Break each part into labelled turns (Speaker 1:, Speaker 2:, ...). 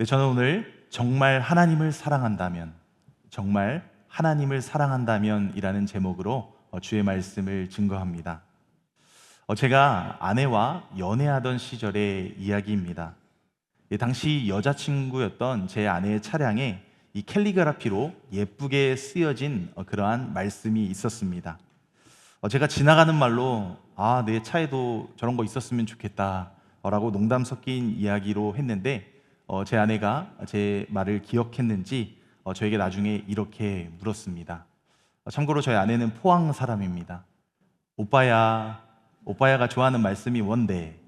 Speaker 1: 네, 저는 오늘 정말 하나님을 사랑한다면, 정말 하나님을 사랑한다면 이라는 제목으로 주의 말씀을 증거합니다. 제가 아내와 연애하던 시절의 이야기입니다. 당시 여자친구였던 제 아내의 차량에 이 캘리그라피로 예쁘게 쓰여진 그러한 말씀이 있었습니다. 제가 지나가는 말로 내 차에도 저런 거 있었으면 좋겠다 라고 농담 섞인 이야기로 했는데 제 아내가 제 말을 기억했는지 저에게 나중에 이렇게 물었습니다. 참고로 저희 아내는 포항 사람입니다. 오빠야가 좋아하는 말씀이 뭔데?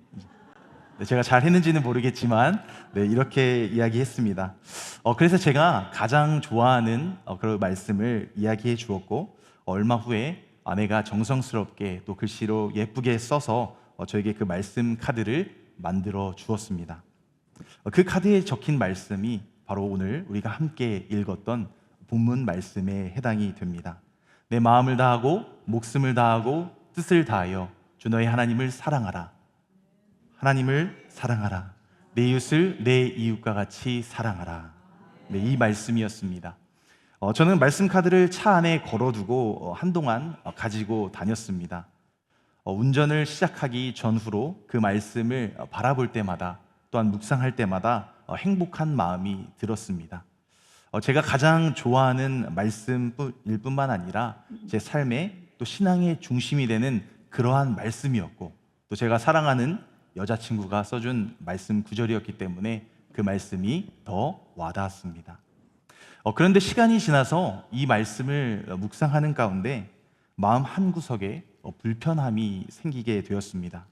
Speaker 1: 제가 잘 했는지는 모르겠지만 이렇게 이야기했습니다. 그래서 제가 가장 좋아하는 그런 말씀을 이야기해 주었고, 얼마 후에 아내가 정성스럽게 또 글씨로 예쁘게 써서 저에게 그 말씀 카드를 만들어 주었습니다. 그 카드에 적힌 말씀이 바로 오늘 우리가 함께 읽었던 본문 말씀에 해당이 됩니다. 내 마음을 다하고 목숨을 다하고 뜻을 다하여 주 너의 하나님을 사랑하라. 하나님을 사랑하라. 내 이웃을 내 이웃과 같이 사랑하라. 이 말씀이었습니다. 저는 말씀 카드를 차 안에 걸어두고 한동안 가지고 다녔습니다. 운전을 시작하기 전후로 그 말씀을 바라볼 때마다, 또한 묵상할 때마다 행복한 마음이 들었습니다. 제가 가장 좋아하는 말씀일 뿐만 아니라 제 삶의 또 신앙의 중심이 되는 그러한 말씀이었고, 또 제가 사랑하는 여자친구가 써준 말씀 구절이었기 때문에 그 말씀이 더 와닿았습니다. 그런데 시간이 지나서 이 말씀을 묵상하는 가운데 마음 한구석에 불편함이 생기게 되었습니다.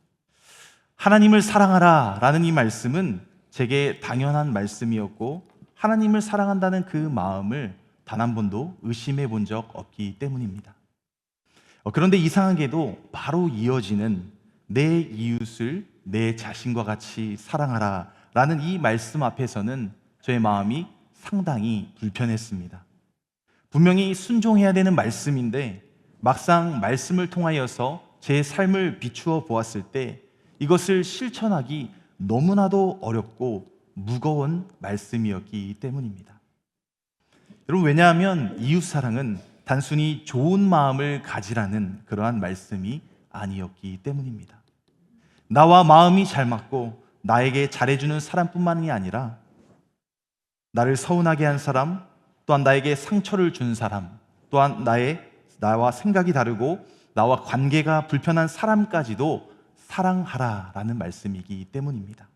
Speaker 1: 하나님을 사랑하라 라는 이 말씀은 제게 당연한 말씀이었고, 하나님을 사랑한다는 그 마음을 단 한 번도 의심해 본 적 없기 때문입니다. 그런데 이상하게도 바로 이어지는 내 이웃을 내 자신과 같이 사랑하라 라는 이 말씀 앞에서는 저의 마음이 상당히 불편했습니다. 분명히 순종해야 되는 말씀인데 막상 말씀을 통하여서 제 삶을 비추어 보았을 때 이것을 실천하기 너무나도 어렵고 무거운 말씀이었기 때문입니다. 여러분, 왜냐하면 이웃사랑은 단순히 좋은 마음을 가지라는 그러한 말씀이 아니었기 때문입니다. 나와 마음이 잘 맞고 나에게 잘해주는 사람뿐만이 아니라 나를 서운하게 한 사람, 또한 나에게 상처를 준 사람, 또한 나와 생각이 다르고 나와 관계가 불편한 사람까지도 사랑하라라는 말씀이기 때문입니다.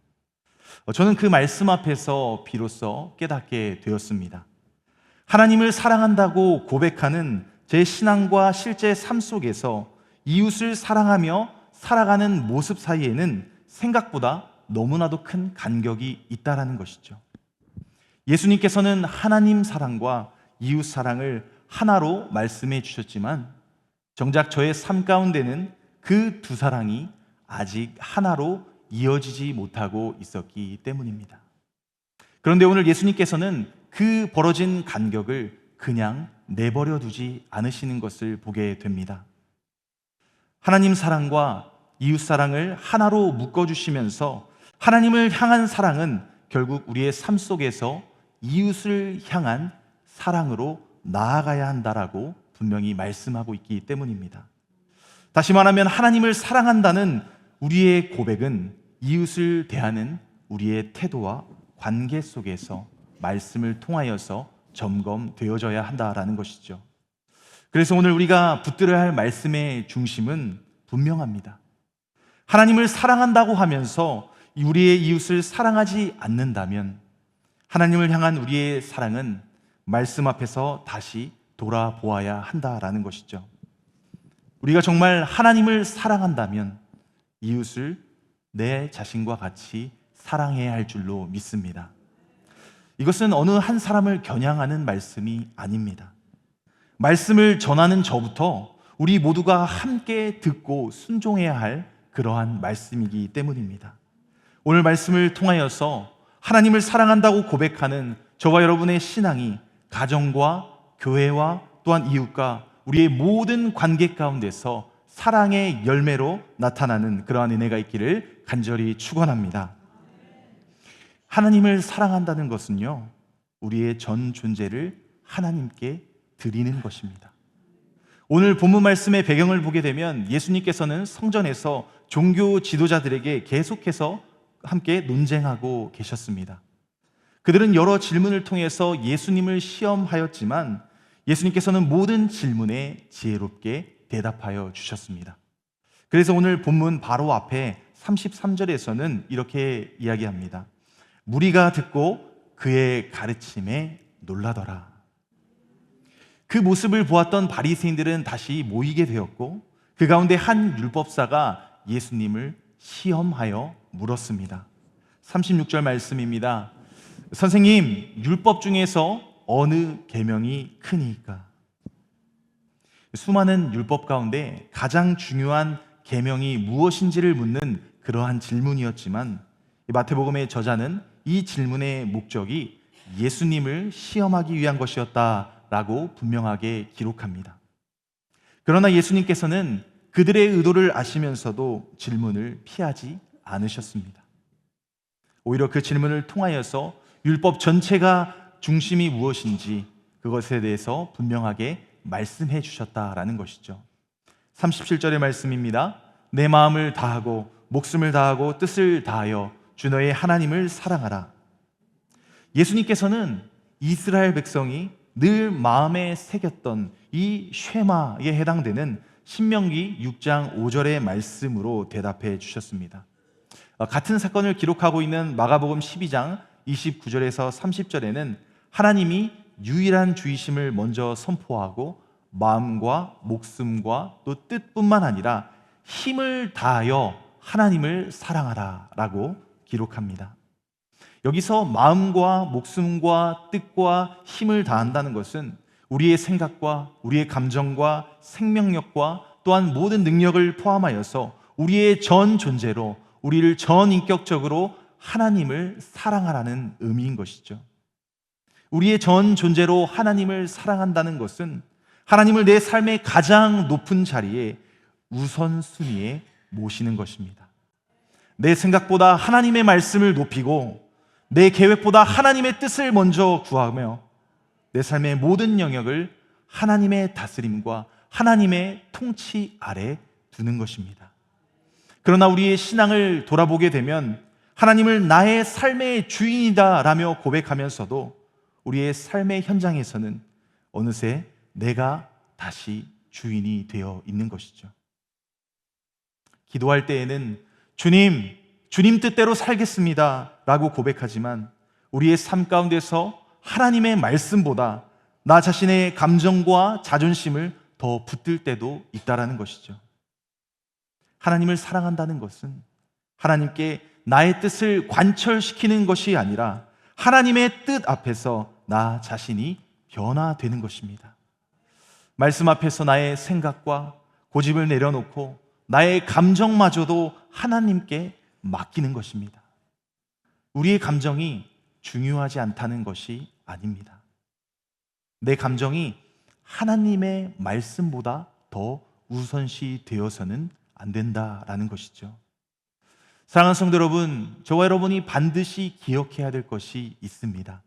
Speaker 1: 저는 그 말씀 앞에서 비로소 깨닫게 되었습니다. 하나님을 사랑한다고 고백하는 제 신앙과 실제 삶 속에서 이웃을 사랑하며 살아가는 모습 사이에는 생각보다 너무나도 큰 간격이 있다라는 것이죠. 예수님께서는 하나님 사랑과 이웃 사랑을 하나로 말씀해 주셨지만 정작 저의 삶 가운데는 그 두 사랑이 아직 하나로 이어지지 못하고 있었기 때문입니다. 그런데 오늘 예수님께서는 그 벌어진 간격을 그냥 내버려 두지 않으시는 것을 보게 됩니다. 하나님 사랑과 이웃 사랑을 하나로 묶어주시면서 하나님을 향한 사랑은 결국 우리의 삶 속에서 이웃을 향한 사랑으로 나아가야 한다라고 분명히 말씀하고 있기 때문입니다. 다시 말하면 하나님을 사랑한다는 우리의 고백은 이웃을 대하는 우리의 태도와 관계 속에서 말씀을 통하여서 점검되어져야 한다라는 것이죠. 그래서 오늘 우리가 붙들어야 할 말씀의 중심은 분명합니다. 하나님을 사랑한다고 하면서 우리의 이웃을 사랑하지 않는다면 하나님을 향한 우리의 사랑은 말씀 앞에서 다시 돌아보아야 한다라는 것이죠. 우리가 정말 하나님을 사랑한다면 이웃을 내 자신과 같이 사랑해야 할 줄로 믿습니다. 이것은 어느 한 사람을 겨냥하는 말씀이 아닙니다. 말씀을 전하는 저부터 우리 모두가 함께 듣고 순종해야 할 그러한 말씀이기 때문입니다. 오늘 말씀을 통하여서 하나님을 사랑한다고 고백하는 저와 여러분의 신앙이 가정과 교회와 또한 이웃과 우리의 모든 관계 가운데서 사랑의 열매로 나타나는 그러한 은혜가 있기를 간절히 축원합니다. 하나님을 사랑한다는 것은요, 우리의 전 존재를 하나님께 드리는 것입니다. 오늘 본문 말씀의 배경을 보게 되면 예수님께서는 성전에서 종교 지도자들에게 계속해서 함께 논쟁하고 계셨습니다. 그들은 여러 질문을 통해서 예수님을 시험하였지만 예수님께서는 모든 질문에 지혜롭게 대답하여 주셨습니다. 그래서 오늘 본문 바로 앞에 33절에서는 이렇게 이야기합니다. 무리가 듣고 그의 가르침에 놀라더라. 그 모습을 보았던 바리새인들은 다시 모이게 되었고 그 가운데 한 율법사가 예수님을 시험하여 물었습니다. 36절 말씀입니다. 선생님, 율법 중에서 어느 계명이 크니까? 수많은 율법 가운데 가장 중요한 계명이 무엇인지를 묻는 그러한 질문이었지만 마태복음의 저자는 이 질문의 목적이 예수님을 시험하기 위한 것이었다라고 분명하게 기록합니다. 그러나 예수님께서는 그들의 의도를 아시면서도 질문을 피하지 않으셨습니다. 오히려 그 질문을 통하여서 율법 전체가 중심이 무엇인지 그것에 대해서 분명하게 말씀해 주셨다라는 것이죠. 37절의 말씀입니다. 내 마음을 다하고 목숨을 다하고 뜻을 다하여 주 너의 하나님을 사랑하라. 예수님께서는 이스라엘 백성이 늘 마음에 새겼던 이 쉐마에 해당되는 신명기 6장 5절의 말씀으로 대답해 주셨습니다. 같은 사건을 기록하고 있는 마가복음 12장 29절에서 30절에는 하나님이 유일한 주이심을 먼저 선포하고 마음과 목숨과 또 뜻뿐만 아니라 힘을 다하여 하나님을 사랑하라 라고 기록합니다. 여기서 마음과 목숨과 뜻과 힘을 다한다는 것은 우리의 생각과 우리의 감정과 생명력과 또한 모든 능력을 포함하여서 우리의 전 존재로 우리를 전 인격적으로 하나님을 사랑하라는 의미인 것이죠. 우리의 전 존재로 하나님을 사랑한다는 것은 하나님을 내 삶의 가장 높은 자리에 우선순위에 모시는 것입니다. 내 생각보다 하나님의 말씀을 높이고 내 계획보다 하나님의 뜻을 먼저 구하며 내 삶의 모든 영역을 하나님의 다스림과 하나님의 통치 아래 두는 것입니다. 그러나 우리의 신앙을 돌아보게 되면 하나님을 나의 삶의 주인이다라며 고백하면서도 우리의 삶의 현장에서는 어느새 내가 다시 주인이 되어 있는 것이죠. 기도할 때에는 주님 뜻대로 살겠습니다 라고 고백하지만 우리의 삶 가운데서 하나님의 말씀보다 나 자신의 감정과 자존심을 더 붙들 때도 있다라는 것이죠. 하나님을 사랑한다는 것은 하나님께 나의 뜻을 관철시키는 것이 아니라 하나님의 뜻 앞에서 나 자신이 변화되는 것입니다. 말씀 앞에서 나의 생각과 고집을 내려놓고 나의 감정마저도 하나님께 맡기는 것입니다. 우리의 감정이 중요하지 않다는 것이 아닙니다. 내 감정이 하나님의 말씀보다 더 우선시 되어서는 안 된다라는 것이죠. 사랑하는 성도 여러분, 저와 여러분이 반드시 기억해야 될 것이 있습니다.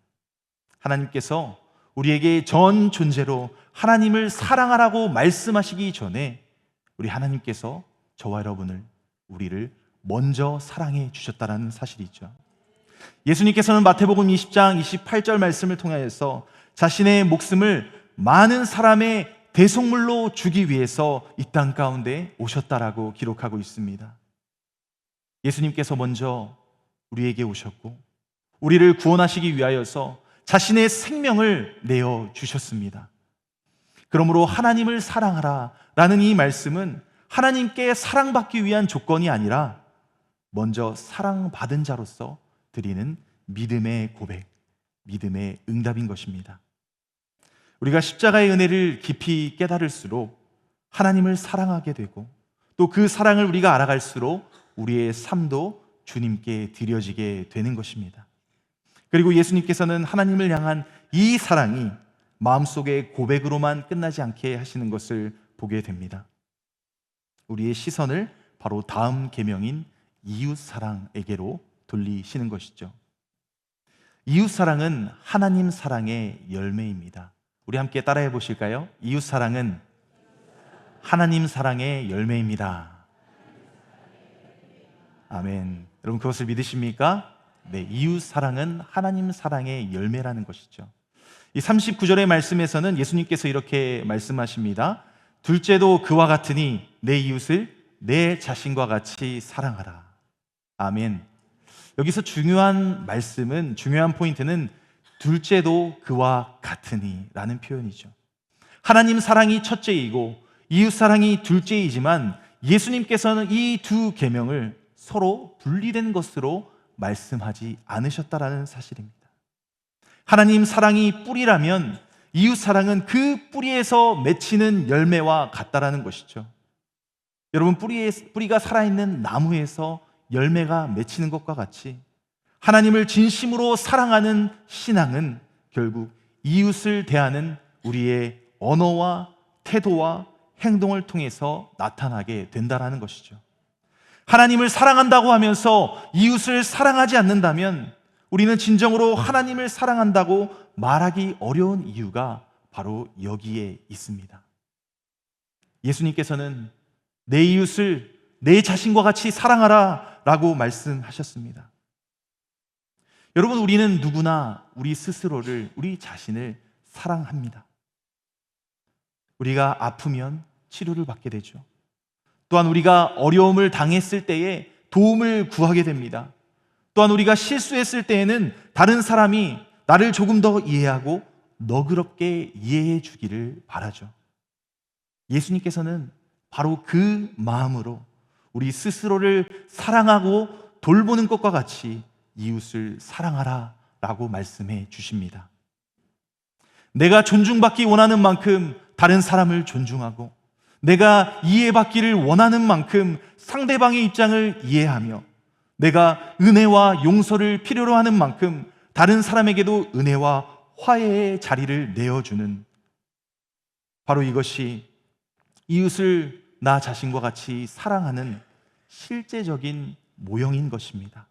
Speaker 1: 하나님께서 우리에게 전 존재로 하나님을 사랑하라고 말씀하시기 전에 우리 하나님께서 저와 여러분을, 우리를 먼저 사랑해 주셨다는 사실이죠. 예수님께서는 마태복음 20장 28절 말씀을 통하여서 자신의 목숨을 많은 사람의 대속물로 주기 위해서 이 땅 가운데 오셨다라고 기록하고 있습니다. 예수님께서 먼저 우리에게 오셨고 우리를 구원하시기 위하여서 자신의 생명을 내어 주셨습니다. 그러므로 하나님을 사랑하라 라는 이 말씀은 하나님께 사랑받기 위한 조건이 아니라 먼저 사랑받은 자로서 드리는 믿음의 고백, 믿음의 응답인 것입니다. 우리가 십자가의 은혜를 깊이 깨달을수록 하나님을 사랑하게 되고 또 그 사랑을 우리가 알아갈수록 우리의 삶도 주님께 드려지게 되는 것입니다. 그리고 예수님께서는 하나님을 향한 이 사랑이 마음속의 고백으로만 끝나지 않게 하시는 것을 보게 됩니다. 우리의 시선을 바로 다음 계명인 이웃 사랑에게로 돌리시는 것이죠. 이웃사랑은 하나님 사랑의 열매입니다. 우리 함께 따라해 보실까요? 이웃사랑은 하나님 사랑의 열매입니다. 아멘. 여러분 그것을 믿으십니까? 네, 이웃사랑은 하나님 사랑의 열매라는 것이죠. 이 39절의 말씀에서는 예수님께서 이렇게 말씀하십니다. 둘째도 그와 같으니 내 이웃을 내 자신과 같이 사랑하라. 아멘. 여기서 중요한 포인트는 둘째도 그와 같으니 라는 표현이죠. 하나님 사랑이 첫째이고 이웃 사랑이 둘째이지만 예수님께서는 이 두 계명을 서로 분리된 것으로 말씀하지 않으셨다라는 사실입니다. 하나님 사랑이 뿌리라면 이웃 사랑은 그 뿌리에서 맺히는 열매와 같다라는 것이죠. 여러분 뿌리가 살아있는 나무에서 열매가 맺히는 것과 같이 하나님을 진심으로 사랑하는 신앙은 결국 이웃을 대하는 우리의 언어와 태도와 행동을 통해서 나타나게 된다는 것이죠. 하나님을 사랑한다고 하면서 이웃을 사랑하지 않는다면 우리는 진정으로 하나님을 사랑한다고 말하기 어려운 이유가 바로 여기에 있습니다. 예수님께서는 내 이웃을 내 자신과 같이 사랑하라 라고 말씀하셨습니다. 여러분, 우리는 누구나 우리 스스로를, 우리 자신을 사랑합니다. 우리가 아프면 치료를 받게 되죠. 또한 우리가 어려움을 당했을 때에 도움을 구하게 됩니다. 또한 우리가 실수했을 때에는 다른 사람이 나를 조금 더 이해하고 너그럽게 이해해 주기를 바라죠. 예수님께서는 바로 그 마음으로 우리 스스로를 사랑하고 돌보는 것과 같이 이웃을 사랑하라 라고 말씀해 주십니다. 내가 존중받기 원하는 만큼 다른 사람을 존중하고 내가 이해받기를 원하는 만큼 상대방의 입장을 이해하며 내가 은혜와 용서를 필요로 하는 만큼 다른 사람에게도 은혜와 화해의 자리를 내어주는, 바로 이것이 이웃을 나 자신과 같이 사랑하는 실제적인 모형인 것입니다.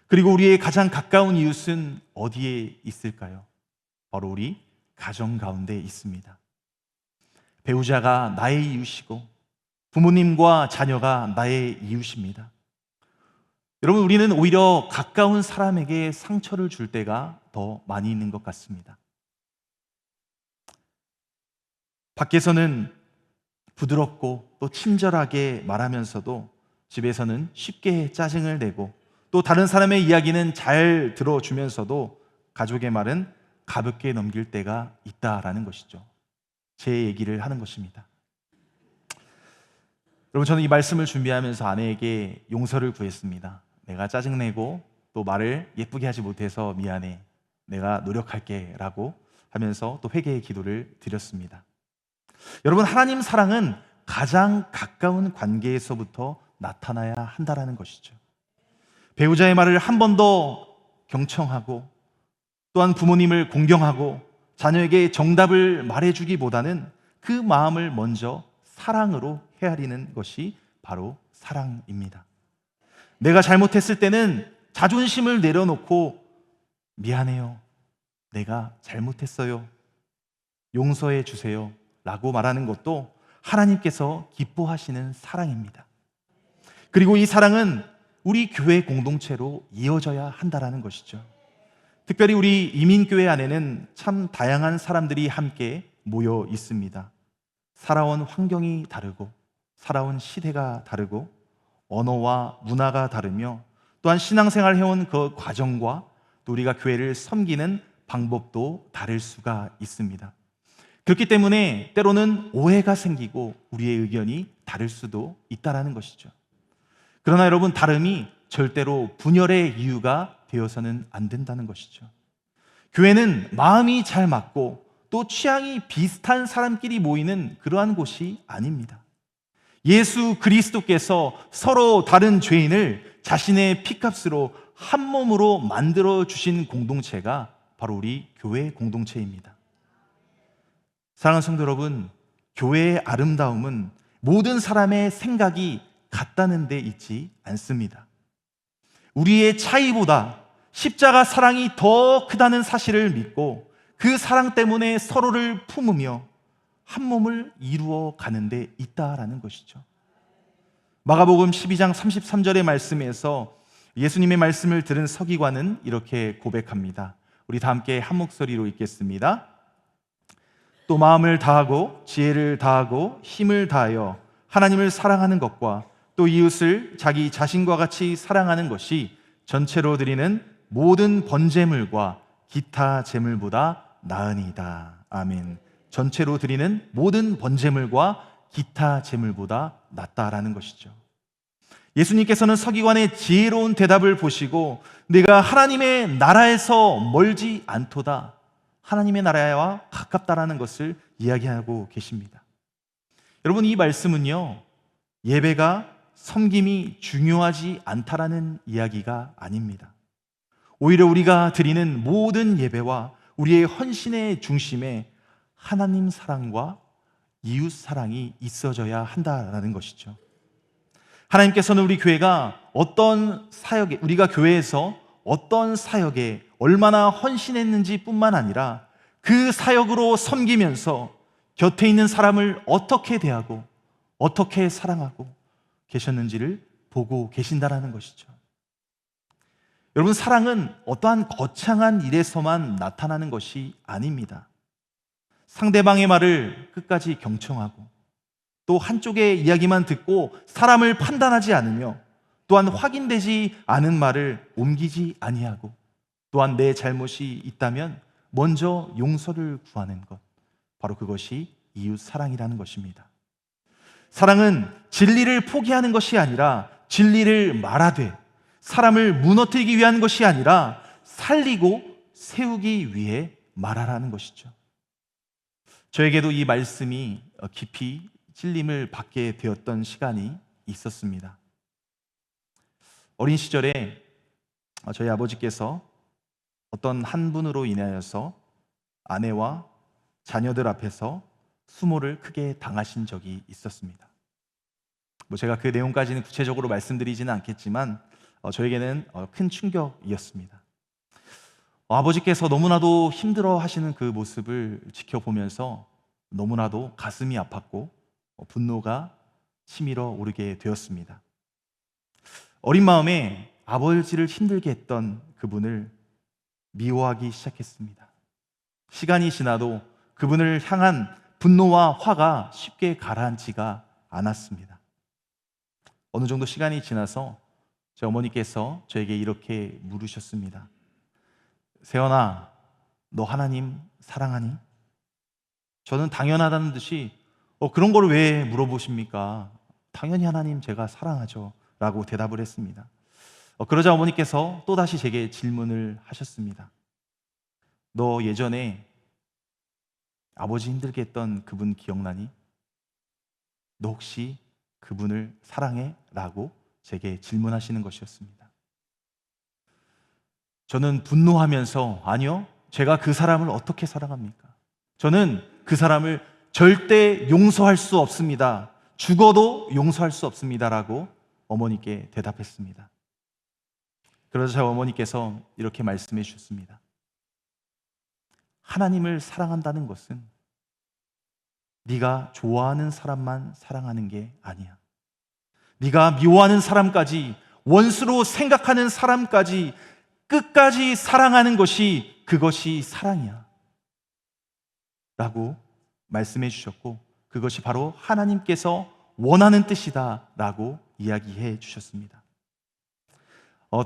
Speaker 1: 그리고 우리의 가장 가까운 이웃은 어디에 있을까요? 바로 우리 가정 가운데 있습니다. 배우자가 나의 이웃이고 부모님과 자녀가 나의 이웃입니다. 여러분, 우리는 오히려 가까운 사람에게 상처를 줄 때가 더 많이 있는 것 같습니다. 밖에서는 부드럽고 또 친절하게 말하면서도 집에서는 쉽게 짜증을 내고 또 다른 사람의 이야기는 잘 들어주면서도 가족의 말은 가볍게 넘길 때가 있다라는 것이죠. 제 얘기를 하는 것입니다. 여러분, 저는 이 말씀을 준비하면서 아내에게 용서를 구했습니다. 내가 짜증내고 또 말을 예쁘게 하지 못해서 미안해, 내가 노력할게 라고 하면서 또 회개의 기도를 드렸습니다. 여러분, 하나님 사랑은 가장 가까운 관계에서부터 나타나야 한다는 것이죠. 배우자의 말을 한 번 더 경청하고 또한 부모님을 공경하고 자녀에게 정답을 말해주기보다는 그 마음을 먼저 사랑으로 헤아리는 것이 바로 사랑입니다. 내가 잘못했을 때는 자존심을 내려놓고 미안해요, 내가 잘못했어요, 용서해 주세요 라고 말하는 것도 하나님께서 기뻐하시는 사랑입니다. 그리고 이 사랑은 우리 교회 공동체로 이어져야 한다는 것이죠. 특별히 우리 이민교회 안에는 참 다양한 사람들이 함께 모여 있습니다. 살아온 환경이 다르고 살아온 시대가 다르고 언어와 문화가 다르며 또한 신앙생활 해온 그 과정과 또 우리가 교회를 섬기는 방법도 다를 수가 있습니다. 그렇기 때문에 때로는 오해가 생기고 우리의 의견이 다를 수도 있다는 것이죠. 그러나 여러분, 다름이 절대로 분열의 이유가 되어서는 안 된다는 것이죠. 교회는 마음이 잘 맞고 또 취향이 비슷한 사람끼리 모이는 그러한 곳이 아닙니다. 예수 그리스도께서 서로 다른 죄인을 자신의 피값으로 한 몸으로 만들어 주신 공동체가 바로 우리 교회 공동체입니다. 사랑하는 성도 여러분, 교회의 아름다움은 모든 사람의 생각이 같다는 데 있지 않습니다. 우리의 차이보다 십자가 사랑이 더 크다는 사실을 믿고 그 사랑 때문에 서로를 품으며 한 몸을 이루어 가는 데 있다라는 것이죠. 마가복음 12장 33절의 말씀에서 예수님의 말씀을 들은 서기관은 이렇게 고백합니다. 우리 다 함께 한 목소리로 읽겠습니다. 또 마음을 다하고 지혜를 다하고 힘을 다하여 하나님을 사랑하는 것과 또 이웃을 자기 자신과 같이 사랑하는 것이 전체로 드리는 모든 번제물과 기타 제물보다 나으니이다. 아멘. 전체로 드리는 모든 번제물과 기타 제물보다 낫다라는 것이죠. 예수님께서는 서기관의 지혜로운 대답을 보시고 내가 하나님의 나라에서 멀지 않도다, 하나님의 나라와 가깝다라는 것을 이야기하고 계십니다. 여러분, 이 말씀은요, 예배가 섬김이 중요하지 않다라는 이야기가 아닙니다. 오히려 우리가 드리는 모든 예배와 우리의 헌신의 중심에 하나님 사랑과 이웃 사랑이 있어져야 한다라는 것이죠. 하나님께서는 우리 교회가 어떤 사역에, 우리가 교회에서 어떤 사역에 얼마나 헌신했는지 뿐만 아니라 그 사역으로 섬기면서 곁에 있는 사람을 어떻게 대하고 어떻게 사랑하고 계셨는지를 보고 계신다라는 것이죠. 여러분, 사랑은 어떠한 거창한 일에서만 나타나는 것이 아닙니다. 상대방의 말을 끝까지 경청하고 또 한쪽의 이야기만 듣고 사람을 판단하지 않으며 또한 확인되지 않은 말을 옮기지 아니하고 또한 내 잘못이 있다면 먼저 용서를 구하는 것, 바로 그것이 이웃 사랑이라는 것입니다. 사랑은 진리를 포기하는 것이 아니라 진리를 말하되 사람을 무너뜨리기 위한 것이 아니라 살리고 세우기 위해 말하라는 것이죠. 저에게도 이 말씀이 깊이 찔림을 받게 되었던 시간이 있었습니다. 어린 시절에 저희 아버지께서 어떤 한 분으로 인하여서 아내와 자녀들 앞에서 수모를 크게 당하신 적이 있었습니다. 제가 그 내용까지는 구체적으로 말씀드리지는 않겠지만 저에게는 큰 충격이었습니다. 아버지께서 너무나도 힘들어 하시는 그 모습을 지켜보면서 너무나도 가슴이 아팠고 분노가 치밀어 오르게 되었습니다. 어린 마음에 아버지를 힘들게 했던 그분을 미워하기 시작했습니다. 시간이 지나도 그분을 향한 분노와 화가 쉽게 가라앉지가 않았습니다. 어느 정도 시간이 지나서 제 어머니께서 저에게 이렇게 물으셨습니다. 세연아, 너 하나님 사랑하니? 저는 당연하다는 듯이 그런 걸 왜 물어보십니까? 당연히 하나님 제가 사랑하죠 라고 대답을 했습니다. 그러자 어머니께서 또다시 제게 질문을 하셨습니다. 너 예전에 아버지 힘들게 했던 그분 기억나니? 너 혹시 그분을 사랑해? 라고 제게 질문하시는 것이었습니다. 저는 분노하면서 아니요, 제가 그 사람을 어떻게 사랑합니까? 저는 그 사람을 절대 용서할 수 없습니다. 죽어도 용서할 수 없습니다 라고 어머니께 대답했습니다. 그러자 저희 어머니께서 이렇게 말씀해 주셨습니다. 하나님을 사랑한다는 것은 네가 좋아하는 사람만 사랑하는 게 아니야. 네가 미워하는 사람까지, 원수로 생각하는 사람까지 끝까지 사랑하는 것이, 그것이 사랑이야 라고 말씀해 주셨고, 그것이 바로 하나님께서 원하는 뜻이다 라고 이야기해 주셨습니다.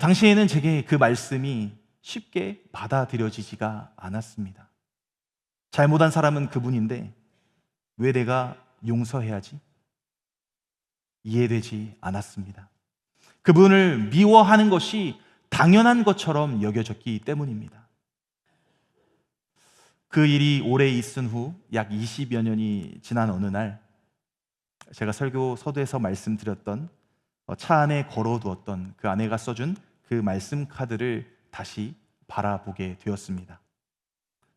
Speaker 1: 당시에는 제게 그 말씀이 쉽게 받아들여지지가 않았습니다. 잘못한 사람은 그분인데 왜 내가 용서해야지? 이해되지 않았습니다. 그분을 미워하는 것이 당연한 것처럼 여겨졌기 때문입니다. 그 일이 오래 있은 후 약 20여 년이 지난 어느 날, 제가 설교 서두에서 말씀드렸던 차 안에 걸어두었던 그 아내가 써준 그 말씀 카드를 다시 바라보게 되었습니다.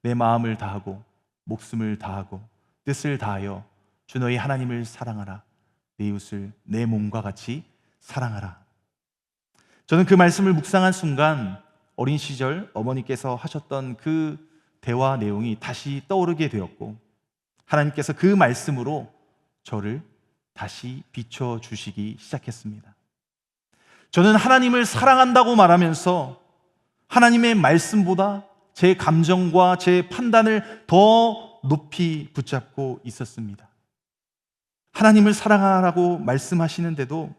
Speaker 1: 내 마음을 다하고 목숨을 다하고 뜻을 다하여 주 너희 하나님을 사랑하라. 내 이웃을 내 몸과 같이 사랑하라. 저는 그 말씀을 묵상한 순간 어린 시절 어머니께서 하셨던 그 대화 내용이 다시 떠오르게 되었고, 하나님께서 그 말씀으로 저를 다시 비춰주시기 시작했습니다. 저는 하나님을 사랑한다고 말하면서 하나님의 말씀보다 제 감정과 제 판단을 더 높이 붙잡고 있었습니다. 하나님을 사랑하라고 말씀하시는데도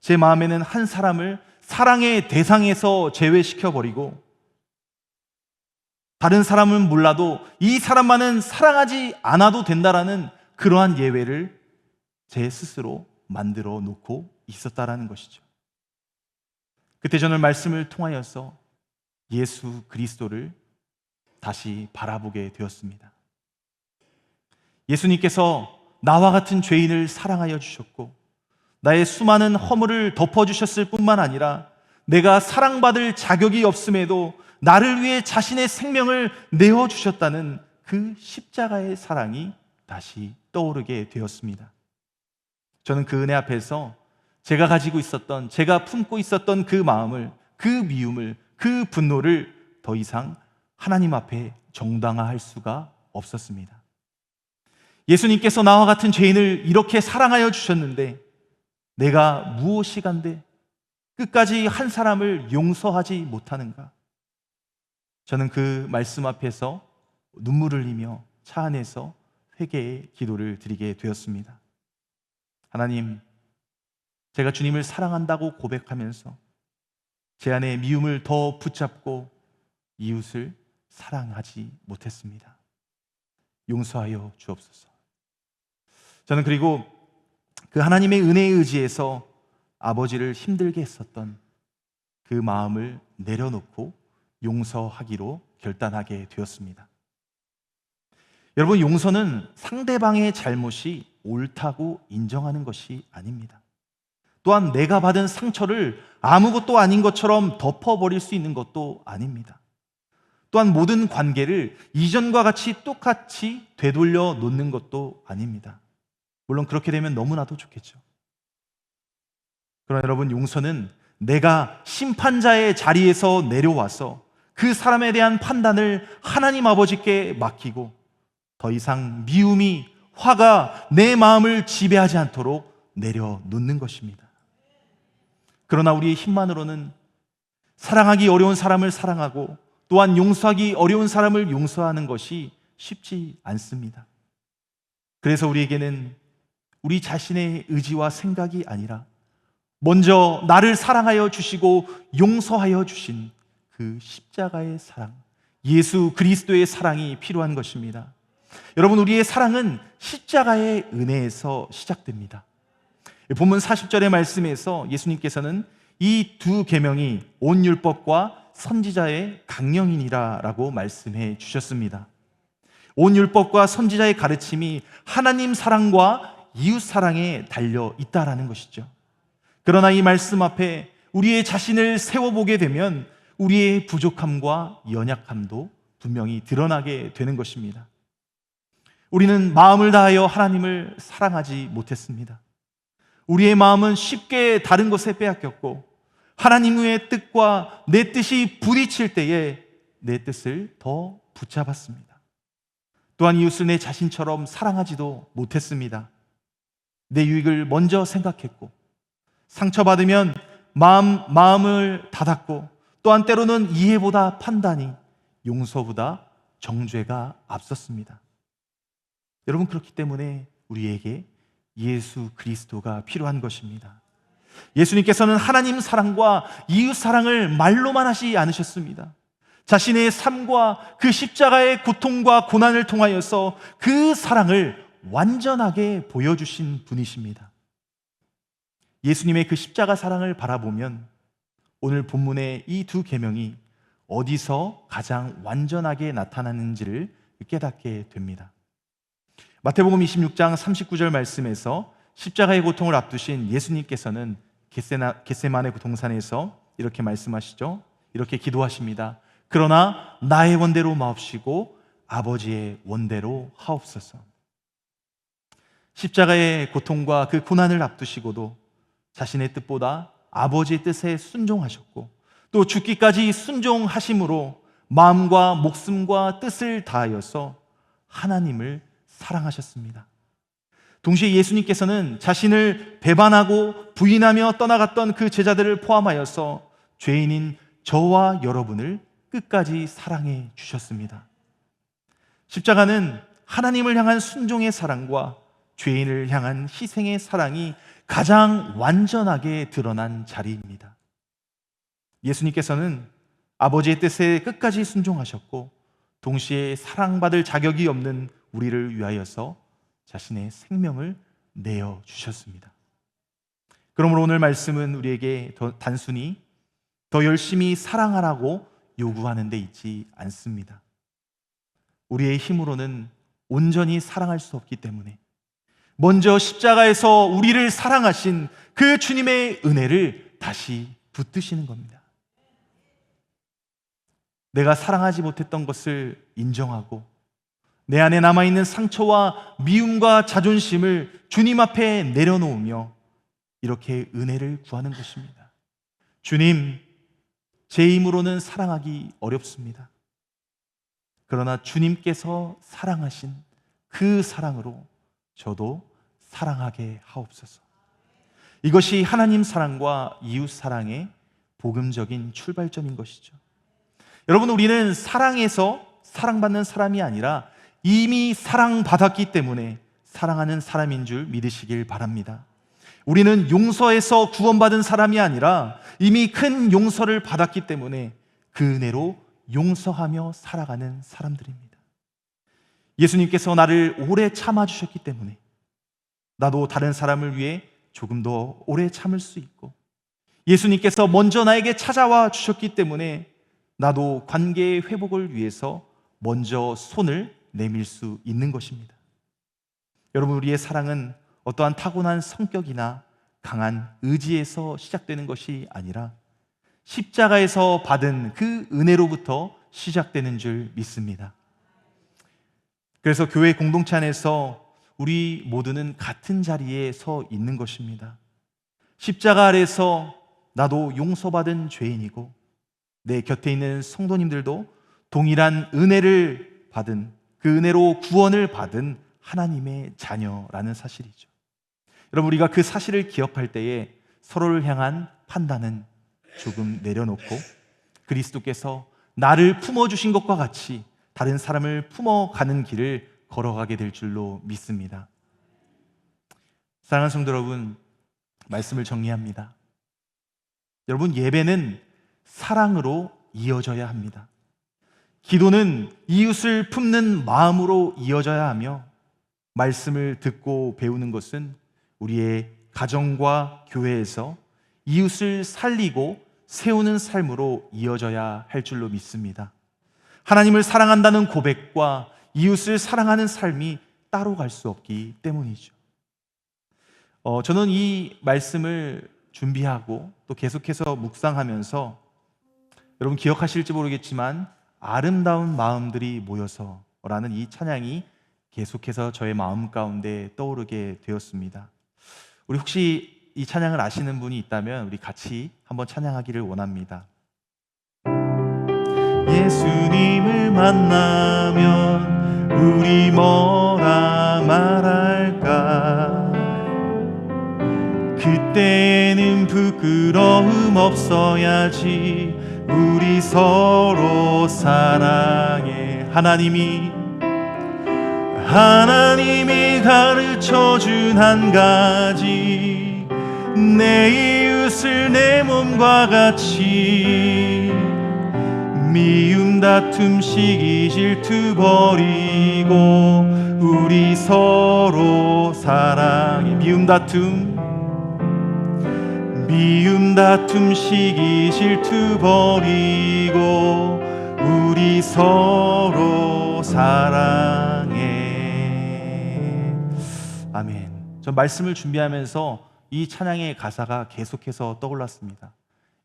Speaker 1: 제 마음에는 한 사람을 사랑의 대상에서 제외시켜버리고, 다른 사람은 몰라도 이 사람만은 사랑하지 않아도 된다라는 그러한 예외를 제 스스로 만들어 놓고 있었다라는 것이죠. 그때 저는 말씀을 통하여서 예수 그리스도를 다시 바라보게 되었습니다. 예수님께서 나와 같은 죄인을 사랑하여 주셨고, 나의 수많은 허물을 덮어주셨을 뿐만 아니라 내가 사랑받을 자격이 없음에도 나를 위해 자신의 생명을 내어주셨다는 그 십자가의 사랑이 다시 떠오르게 되었습니다. 저는 그 은혜 앞에서 제가 가지고 있었던, 제가 품고 있었던 그 마음을, 그 미움을, 그 분노를 더 이상 하나님 앞에 정당화할 수가 없었습니다. 예수님께서 나와 같은 죄인을 이렇게 사랑하여 주셨는데 내가 무엇이간데 끝까지 한 사람을 용서하지 못하는가? 저는 그 말씀 앞에서 눈물을 흘리며 차 안에서 회개의 기도를 드리게 되었습니다. 하나님, 제가 주님을 사랑한다고 고백하면서 제 안에 미움을 더 붙잡고 이웃을 사랑하지 못했습니다. 용서하여 주옵소서. 저는 그리고 그 하나님의 은혜에 의지해서 아버지를 힘들게 했었던 그 마음을 내려놓고 용서하기로 결단하게 되었습니다. 여러분, 용서는 상대방의 잘못이 옳다고 인정하는 것이 아닙니다. 또한 내가 받은 상처를 아무것도 아닌 것처럼 덮어버릴 수 있는 것도 아닙니다. 또한 모든 관계를 이전과 같이 똑같이 되돌려 놓는 것도 아닙니다. 물론 그렇게 되면 너무나도 좋겠죠. 그러나 여러분, 용서는 내가 심판자의 자리에서 내려와서 그 사람에 대한 판단을 하나님 아버지께 맡기고 더 이상 미움이, 화가 내 마음을 지배하지 않도록 내려놓는 것입니다. 그러나 우리의 힘만으로는 사랑하기 어려운 사람을 사랑하고 또한 용서하기 어려운 사람을 용서하는 것이 쉽지 않습니다. 그래서 우리에게는 우리 자신의 의지와 생각이 아니라 먼저 나를 사랑하여 주시고 용서하여 주신 그 십자가의 사랑, 예수 그리스도의 사랑이 필요한 것입니다. 여러분, 우리의 사랑은 십자가의 은혜에서 시작됩니다. 본문 40절의 말씀에서 예수님께서는 이 두 계명이 온 율법과 선지자의 강령이니라 라고 말씀해 주셨습니다. 온 율법과 선지자의 가르침이 하나님 사랑과 이웃 사랑에 달려 있다라는 것이죠. 그러나 이 말씀 앞에 우리의 자신을 세워보게 되면 우리의 부족함과 연약함도 분명히 드러나게 되는 것입니다. 우리는 마음을 다하여 하나님을 사랑하지 못했습니다. 우리의 마음은 쉽게 다른 것에 빼앗겼고 하나님의 뜻과 내 뜻이 부딪힐 때에 내 뜻을 더 붙잡았습니다. 또한 이웃을 내 자신처럼 사랑하지도 못했습니다. 내 유익을 먼저 생각했고 상처받으면 마음을 닫았고 또한 때로는 이해보다 판단이, 용서보다 정죄가 앞섰습니다. 여러분, 그렇기 때문에 우리에게 예수 그리스도가 필요한 것입니다. 예수님께서는 하나님 사랑과 이웃 사랑을 말로만 하지 않으셨습니다. 자신의 삶과 그 십자가의 고통과 고난을 통하여서 그 사랑을 완전하게 보여주신 분이십니다. 예수님의 그 십자가 사랑을 바라보면 오늘 본문의 이 두 계명이 어디서 가장 완전하게 나타나는지를 깨닫게 됩니다. 마태복음 26장 39절 말씀에서 십자가의 고통을 앞두신 예수님께서는 겟세마네 동산에서 이렇게 말씀하시죠. 이렇게 기도하십니다. 그러나 나의 원대로 마옵시고 아버지의 원대로 하옵소서. 십자가의 고통과 그 고난을 앞두시고도 자신의 뜻보다 아버지의 뜻에 순종하셨고 또 죽기까지 순종하심으로 마음과 목숨과 뜻을 다하여서 하나님을 사랑하셨습니다. 동시에 예수님께서는 자신을 배반하고 부인하며 떠나갔던 그 제자들을 포함하여서 죄인인 저와 여러분을 끝까지 사랑해 주셨습니다. 십자가는 하나님을 향한 순종의 사랑과 죄인을 향한 희생의 사랑이 가장 완전하게 드러난 자리입니다. 예수님께서는 아버지의 뜻에 끝까지 순종하셨고 동시에 사랑받을 자격이 없는 우리를 위하여서 자신의 생명을 내어 주셨습니다. 그러므로 오늘 말씀은 우리에게 단순히 더 열심히 사랑하라고 요구하는 데 있지 않습니다. 우리의 힘으로는 온전히 사랑할 수 없기 때문에 먼저 십자가에서 우리를 사랑하신 그 주님의 은혜를 다시 붙드시는 겁니다. 내가 사랑하지 못했던 것을 인정하고 내 안에 남아있는 상처와 미움과 자존심을 주님 앞에 내려놓으며 이렇게 은혜를 구하는 것입니다. 주님, 제 힘으로는 사랑하기 어렵습니다. 그러나 주님께서 사랑하신 그 사랑으로 저도 사랑하게 하옵소서. 이것이 하나님 사랑과 이웃 사랑의 복음적인 출발점인 것이죠. 여러분, 우리는 사랑해서 사랑받는 사람이 아니라 이미 사랑받았기 때문에 사랑하는 사람인 줄 믿으시길 바랍니다. 우리는 용서해서 구원받은 사람이 아니라 이미 큰 용서를 받았기 때문에 그 은혜로 용서하며 살아가는 사람들입니다. 예수님께서 나를 오래 참아주셨기 때문에 나도 다른 사람을 위해 조금 더 오래 참을 수 있고, 예수님께서 먼저 나에게 찾아와 주셨기 때문에 나도 관계의 회복을 위해서 먼저 손을 내밀 수 있는 것입니다. 여러분, 우리의 사랑은 어떠한 타고난 성격이나 강한 의지에서 시작되는 것이 아니라 십자가에서 받은 그 은혜로부터 시작되는 줄 믿습니다. 그래서 교회 공동체 안에서 우리 모두는 같은 자리에 서 있는 것입니다. 십자가 아래서 나도 용서받은 죄인이고 내 곁에 있는 성도님들도 동일한 은혜를 받은, 그 은혜로 구원을 받은 하나님의 자녀라는 사실이죠. 여러분, 우리가 그 사실을 기억할 때에 서로를 향한 판단은 조금 내려놓고 그리스도께서 나를 품어주신 것과 같이 다른 사람을 품어가는 길을 걸어가게 될 줄로 믿습니다. 사랑하는 성도 여러분, 말씀을 정리합니다. 여러분, 예배는 사랑으로 이어져야 합니다. 기도는 이웃을 품는 마음으로 이어져야 하며, 말씀을 듣고 배우는 것은 우리의 가정과 교회에서 이웃을 살리고 세우는 삶으로 이어져야 할 줄로 믿습니다. 하나님을 사랑한다는 고백과 이웃을 사랑하는 삶이 따로 갈 수 없기 때문이죠. 저는 이 말씀을 준비하고 또 계속해서 묵상하면서 여러분 기억하실지 모르겠지만 아름다운 마음들이 모여서라는 이 찬양이 계속해서 저의 마음 가운데 떠오르게 되었습니다. 우리 혹시 이 찬양을 아시는 분이 있다면 우리 같이 한번 찬양하기를 원합니다. 예수님을 만나면 우리 뭐라 말할까? 그때는 부끄러움 없어야지. 우리 서로 사랑해. 하나님이 가르쳐준 한 가지, 내 이웃을 내 몸과 같이. 미움, 다툼, 시기, 질투 버리고 우리 서로 사랑해. 미움, 다툼, 시기, 질투 버리고 우리 서로 사랑해. 아멘. 전 말씀을 준비하면서 이 찬양의 가사가 계속해서 떠올랐습니다.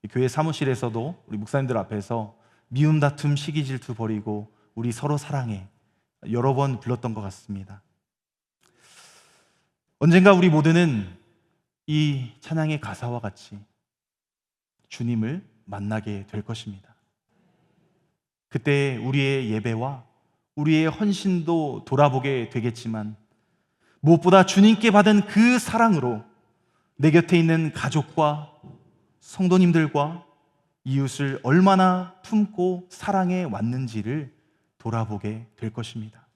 Speaker 1: 교회 사무실에서도 우리 목사님들 앞에서 미움, 다툼, 시기, 질투 버리고 우리 서로 사랑해 여러 번 불렀던 것 같습니다. 언젠가 우리 모두는 이 찬양의 가사와 같이 주님을 만나게 될 것입니다. 그때 우리의 예배와 우리의 헌신도 돌아보게 되겠지만 무엇보다 주님께 받은 그 사랑으로 내 곁에 있는 가족과 성도님들과 이웃을 얼마나 품고 사랑해 왔는지를 돌아보게 될 것입니다.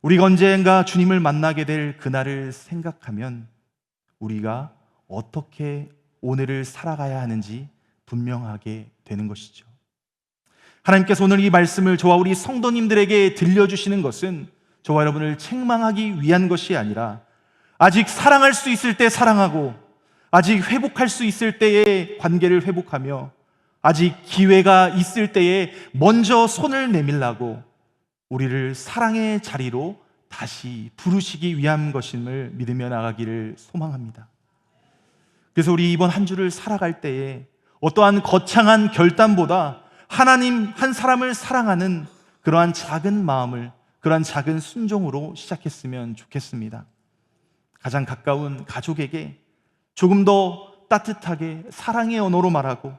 Speaker 1: 우리가 언젠가 주님을 만나게 될 그날을 생각하면 우리가 어떻게 오늘을 살아가야 하는지 분명하게 되는 것이죠. 하나님께서 오늘 이 말씀을 저와 우리 성도님들에게 들려주시는 것은 저와 여러분을 책망하기 위한 것이 아니라 아직 사랑할 수 있을 때 사랑하고 아직 회복할 수 있을 때의 관계를 회복하며 아직 기회가 있을 때에 먼저 손을 내밀라고 우리를 사랑의 자리로 다시 부르시기 위한 것임을 믿으며 나가기를 소망합니다. 그래서 우리 이번 한 주를 살아갈 때에 어떠한 거창한 결단보다 하나님 한 사람을 사랑하는 그러한 작은 마음을, 그러한 작은 순종으로 시작했으면 좋겠습니다. 가장 가까운 가족에게 조금 더 따뜻하게 사랑의 언어로 말하고,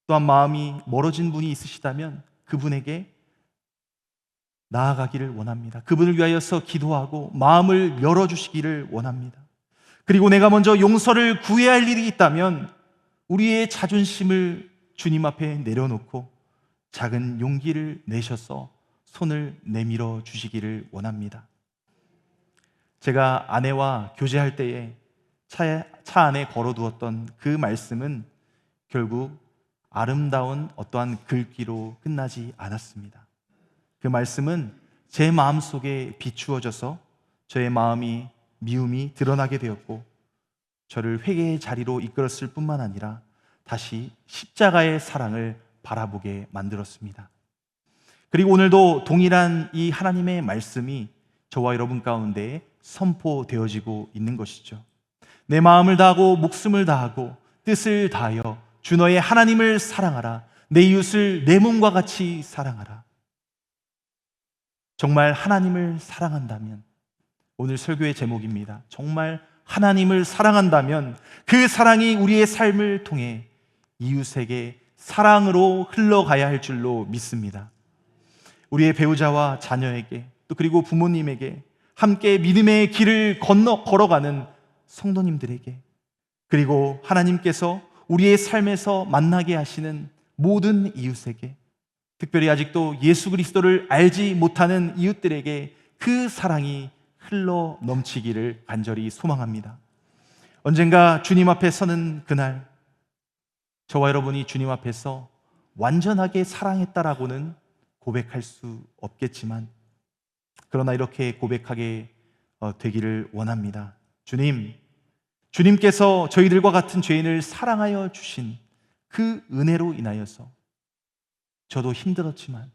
Speaker 1: 또한 마음이 멀어진 분이 있으시다면 그분에게 나아가기를 원합니다. 그분을 위하여서 기도하고 마음을 열어주시기를 원합니다. 그리고 내가 먼저 용서를 구해야 할 일이 있다면 우리의 자존심을 주님 앞에 내려놓고 작은 용기를 내셔서 손을 내밀어 주시기를 원합니다. 제가 아내와 교제할 때에 차 안에 걸어두었던 그 말씀은 결국 아름다운 어떠한 글귀로 끝나지 않았습니다. 그 말씀은 제 마음속에 비추어져서 저의 마음이 미움이 드러나게 되었고 저를 회개의 자리로 이끌었을 뿐만 아니라 다시 십자가의 사랑을 바라보게 만들었습니다. 그리고 오늘도 동일한 이 하나님의 말씀이 저와 여러분 가운데 선포되어지고 있는 것이죠. 내 마음을 다하고 목숨을 다하고 뜻을 다하여 주 너의 하나님을 사랑하라. 내 이웃을 내 몸과 같이 사랑하라. 정말 하나님을 사랑한다면, 오늘 설교의 제목입니다. 정말 하나님을 사랑한다면 그 사랑이 우리의 삶을 통해 이웃에게 사랑으로 흘러가야 할 줄로 믿습니다. 우리의 배우자와 자녀에게, 또 그리고 부모님에게, 함께 믿음의 길을 걸어가는 성도님들에게, 그리고 하나님께서 우리의 삶에서 만나게 하시는 모든 이웃에게, 특별히 아직도 예수 그리스도를 알지 못하는 이웃들에게 그 사랑이 흘러 넘치기를 간절히 소망합니다. 언젠가 주님 앞에 서는 그날, 저와 여러분이 주님 앞에서 완전하게 사랑했다라고는 고백할 수 없겠지만, 그러나 이렇게 고백하게 되기를 원합니다. 주님께서 저희들과 같은 죄인을 사랑하여 주신 그 은혜로 인하여서 저도 힘들었지만,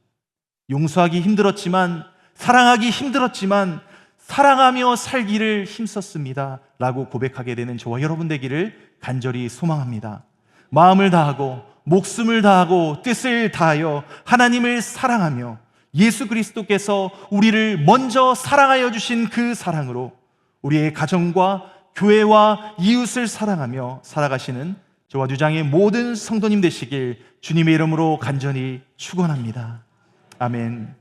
Speaker 1: 용서하기 힘들었지만, 사랑하기 힘들었지만 사랑하며 살기를 힘썼습니다 라고 고백하게 되는 저와 여러분 되기를 간절히 소망합니다. 마음을 다하고 목숨을 다하고 뜻을 다하여 하나님을 사랑하며 예수 그리스도께서 우리를 먼저 사랑하여 주신 그 사랑으로 우리의 가정과 교회와 이웃을 사랑하며 살아가시는 저와 유장의 모든 성도님 되시길 주님의 이름으로 간절히 축원합니다. 아멘.